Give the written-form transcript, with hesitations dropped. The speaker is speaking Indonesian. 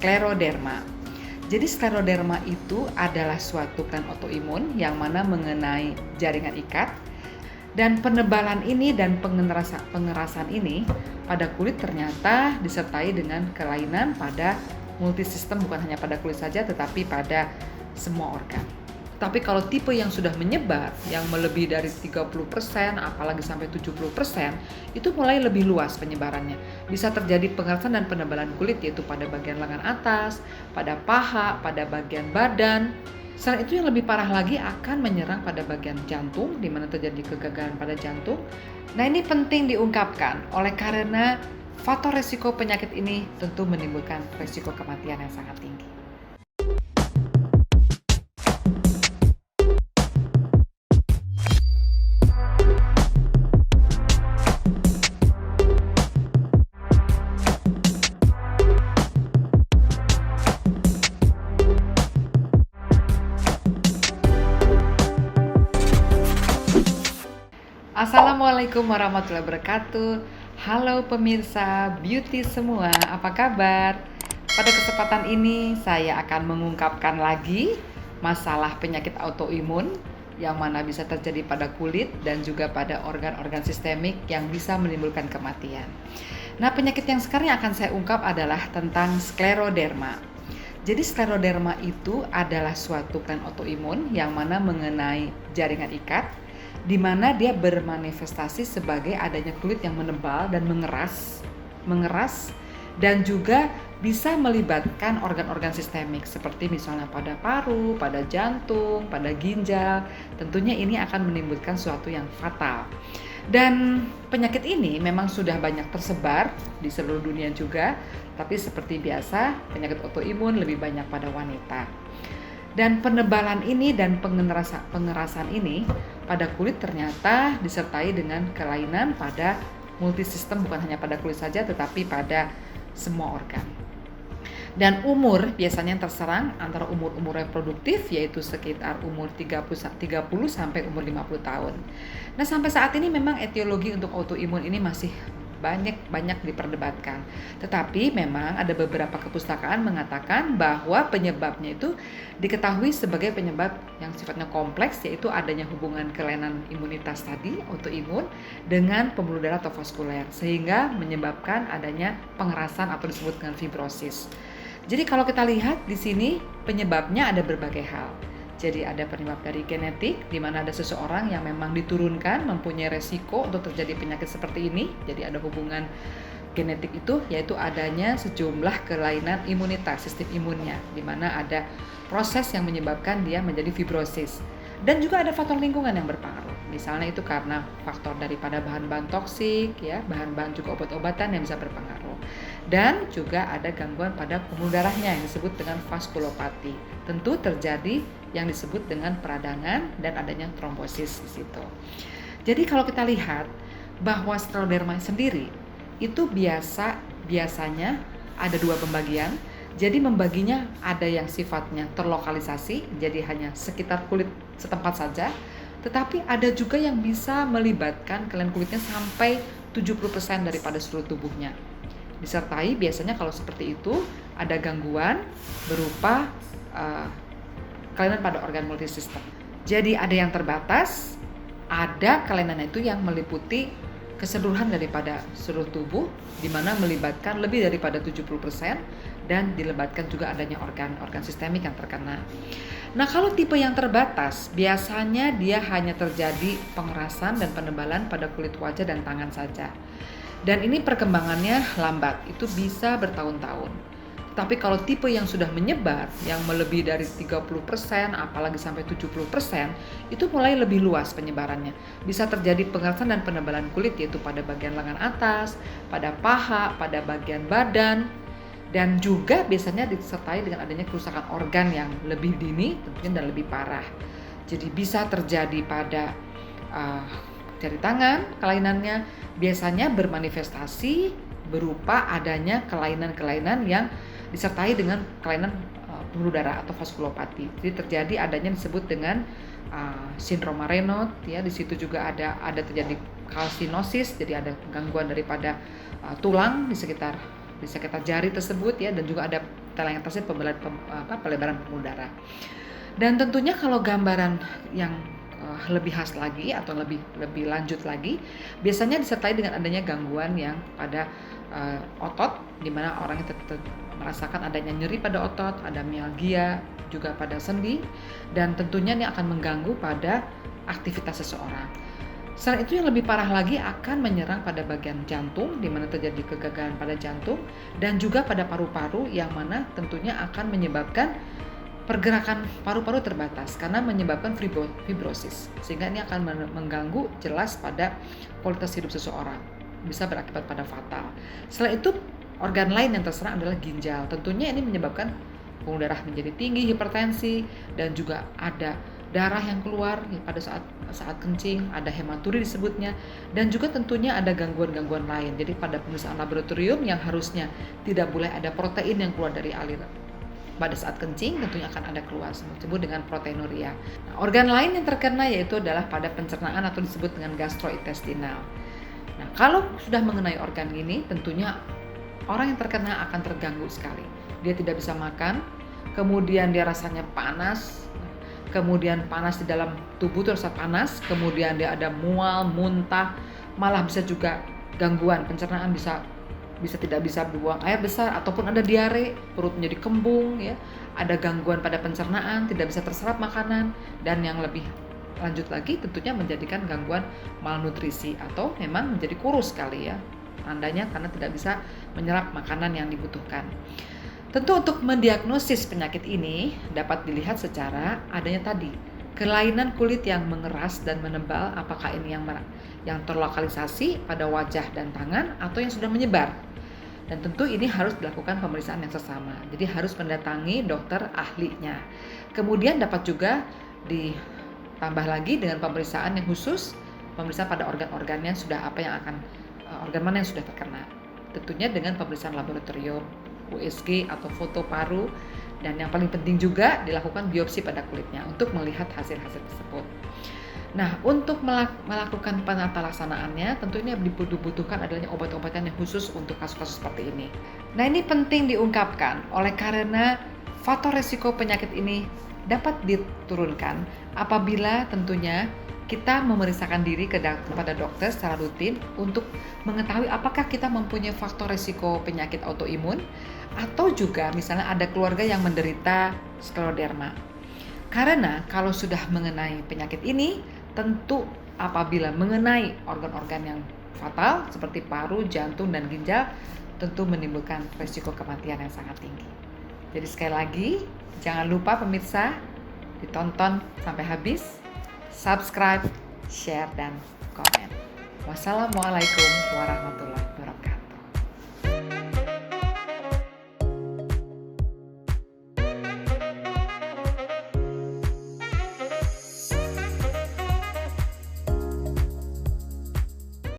skleroderma. Jadi skleroderma itu adalah suatu kelainan autoimun yang mana mengenai jaringan ikat, dan penebalan ini dan pengerasan ini pada kulit ternyata disertai dengan kelainan pada multisistem, bukan hanya pada kulit saja tetapi pada semua organ. Tapi kalau tipe yang sudah menyebar, yang melebihi dari 30%, apalagi sampai 70%, itu mulai lebih luas penyebarannya. Bisa terjadi pengerasan dan penebalan kulit, yaitu pada bagian lengan atas, pada paha, pada bagian badan. Selain itu yang lebih parah lagi akan menyerang pada bagian jantung, di mana terjadi kegagalan pada jantung. Nah, ini penting diungkapkan oleh karena faktor resiko penyakit ini tentu menimbulkan resiko kematian yang sangat tinggi. Assalamualaikum warahmatullahi wabarakatuh. Halo pemirsa beauty semua, apa kabar? Pada kesempatan ini saya akan mengungkapkan lagi masalah penyakit autoimun yang mana bisa terjadi pada kulit dan juga pada organ-organ sistemik yang bisa menimbulkan kematian. Nah, penyakit yang sekarang akan saya ungkap adalah tentang skleroderma. Jadi skleroderma itu adalah suatu kelainan autoimun yang mana mengenai jaringan ikat, di mana dia bermanifestasi sebagai adanya kulit yang menebal dan mengeras dan juga bisa melibatkan organ-organ sistemik seperti misalnya pada paru, pada jantung, pada ginjal. Tentunya ini akan menimbulkan suatu yang fatal. Dan penyakit ini memang sudah banyak tersebar di seluruh dunia juga, tapi seperti biasa penyakit autoimun lebih banyak pada wanita. Dan penebalan ini dan pengerasan ini pada kulit ternyata disertai dengan kelainan pada multisistem, bukan hanya pada kulit saja tetapi pada semua organ. Dan umur biasanya terserang antara umur reproduktif, yaitu sekitar umur 30 sampai umur 50 tahun. Nah, sampai saat ini memang etiologi untuk autoimun ini masih banyak diperdebatkan. Tetapi memang ada beberapa kepustakaan mengatakan bahwa penyebabnya itu diketahui sebagai penyebab yang sifatnya kompleks, yaitu adanya hubungan kelainan imunitas tadi, autoimun, dengan pembuluh darah atau vaskuler, sehingga menyebabkan adanya pengerasan atau disebut dengan fibrosis. Jadi kalau kita lihat di sini penyebabnya ada berbagai hal. Jadi ada penyebab dari genetik, di mana ada seseorang yang memang diturunkan mempunyai resiko untuk terjadi penyakit seperti ini. Jadi ada hubungan genetik itu, yaitu adanya sejumlah kelainan imunitas, sistem imunnya, di mana ada proses yang menyebabkan dia menjadi fibrosis. Dan juga ada faktor lingkungan yang berpengaruh. Misalnya itu karena faktor daripada bahan-bahan toksik, ya, bahan-bahan juga obat-obatan yang bisa berpengaruh. Dan juga ada gangguan pada pembuluh darahnya yang disebut dengan vaskulopati. Tentu terjadi yang disebut dengan peradangan dan adanya trombosis di situ. Jadi kalau kita lihat bahwa skleroderma sendiri itu biasanya ada dua pembagian. Jadi membaginya ada yang sifatnya terlokalisasi, jadi hanya sekitar kulit setempat saja, tetapi ada juga yang bisa melibatkan kelainan kulitnya sampai 70% daripada seluruh tubuhnya. Disertai biasanya kalau seperti itu ada gangguan berupa kelainan pada organ multisistem. Jadi ada yang terbatas, ada kelainan itu yang meliputi keseluruhan daripada seluruh tubuh, di mana melibatkan lebih daripada 70% dan dilibatkan juga adanya organ-organ sistemik yang terkena. Nah, kalau tipe yang terbatas, biasanya dia hanya terjadi pengerasan dan penebalan pada kulit wajah dan tangan saja. Dan ini perkembangannya lambat, itu bisa bertahun-tahun. Tapi kalau tipe yang sudah menyebar, yang melebihi dari 30%, apalagi sampai 70%, itu mulai lebih luas penyebarannya. Bisa terjadi pengerasan dan penebalan kulit, yaitu pada bagian lengan atas, pada paha, pada bagian badan, dan juga biasanya disertai dengan adanya kerusakan organ yang lebih dini tentunya dan lebih parah. Jadi bisa terjadi pada jari tangan, kelainannya biasanya bermanifestasi berupa adanya kelainan-kelainan yang disertai dengan kelainan pembuluh darah atau vaskulopati. Jadi terjadi adanya disebut dengan sindrom Raynaud, ya. Di situ juga ada terjadi kalsinosis, jadi ada gangguan daripada tulang di sekitar jari tersebut, ya, dan juga ada telangitis pelebaran pembuluh darah. Dan tentunya kalau gambaran yang lebih khas lagi atau lebih lanjut lagi, biasanya disertai dengan adanya gangguan yang pada otot, di mana orang itu merasakan adanya nyeri pada otot, ada mialgia juga pada sendi, dan tentunya ini akan mengganggu pada aktivitas seseorang. Selain itu yang lebih parah lagi akan menyerang pada bagian jantung, di mana terjadi kegagalan pada jantung, dan juga pada paru-paru yang mana tentunya akan menyebabkan pergerakan paru-paru terbatas karena menyebabkan fibrosis, sehingga ini akan mengganggu jelas pada kualitas hidup seseorang, bisa berakibat pada fatal. Selain itu organ lain yang terserang adalah ginjal. Tentunya ini menyebabkan pembuluh darah menjadi tinggi, hipertensi, dan juga ada darah yang keluar pada saat kencing, ada hematuri disebutnya, dan juga tentunya ada gangguan-gangguan lain. Jadi pada pemeriksaan laboratorium yang harusnya tidak boleh ada protein yang keluar dari aliran pada saat kencing, tentunya akan ada keluar, disebut dengan proteinuria. Nah, organ lain yang terkena yaitu adalah pada pencernaan atau disebut dengan gastrointestinal. Nah, kalau sudah mengenai organ ini, tentunya orang yang terkena akan terganggu sekali. Dia tidak bisa makan, kemudian dia rasanya panas, kemudian panas di dalam tubuh terasa panas, kemudian dia ada mual, muntah, malah bisa juga gangguan pencernaan, bisa tidak bisa buang air besar, ataupun ada diare, perut menjadi kembung, ya, ada gangguan pada pencernaan, tidak bisa terserap makanan, dan yang lebih lanjut lagi tentunya menjadikan gangguan malnutrisi atau memang menjadi kurus sekali, ya, tandanya karena tidak bisa menyerap makanan yang dibutuhkan. Tentu untuk mendiagnosis penyakit ini dapat dilihat secara adanya tadi kelainan kulit yang mengeras dan menebal, apakah ini yang terlokalisasi pada wajah dan tangan atau yang sudah menyebar. Dan tentu ini harus dilakukan pemeriksaan yang seksama. Jadi harus mendatangi dokter ahlinya. Kemudian dapat juga ditambah lagi dengan pemeriksaan yang khusus, pemeriksaan pada organ-organnya sudah organ mana yang sudah terkena. Tentunya dengan pemeriksaan laboratorium, USG atau foto paru, dan yang paling penting juga dilakukan biopsi pada kulitnya untuk melihat hasil-hasil tersebut. Nah, untuk melakukan penata laksanaannya, tentu ini dibutuhkan adanya obat-obatan yang khusus untuk kasus-kasus seperti ini. Nah, ini penting diungkapkan oleh karena faktor resiko penyakit ini dapat diturunkan apabila tentunya kita memeriksakan diri kepada dokter secara rutin untuk mengetahui apakah kita mempunyai faktor resiko penyakit autoimun atau juga misalnya ada keluarga yang menderita skleroderma. Karena kalau sudah mengenai penyakit ini, tentu apabila mengenai organ-organ yang fatal seperti paru, jantung, dan ginjal, tentu menimbulkan resiko kematian yang sangat tinggi. Jadi sekali lagi, jangan lupa pemirsa, ditonton sampai habis, subscribe, share, dan komen. Wassalamualaikum warahmatullahi wabarakatuh.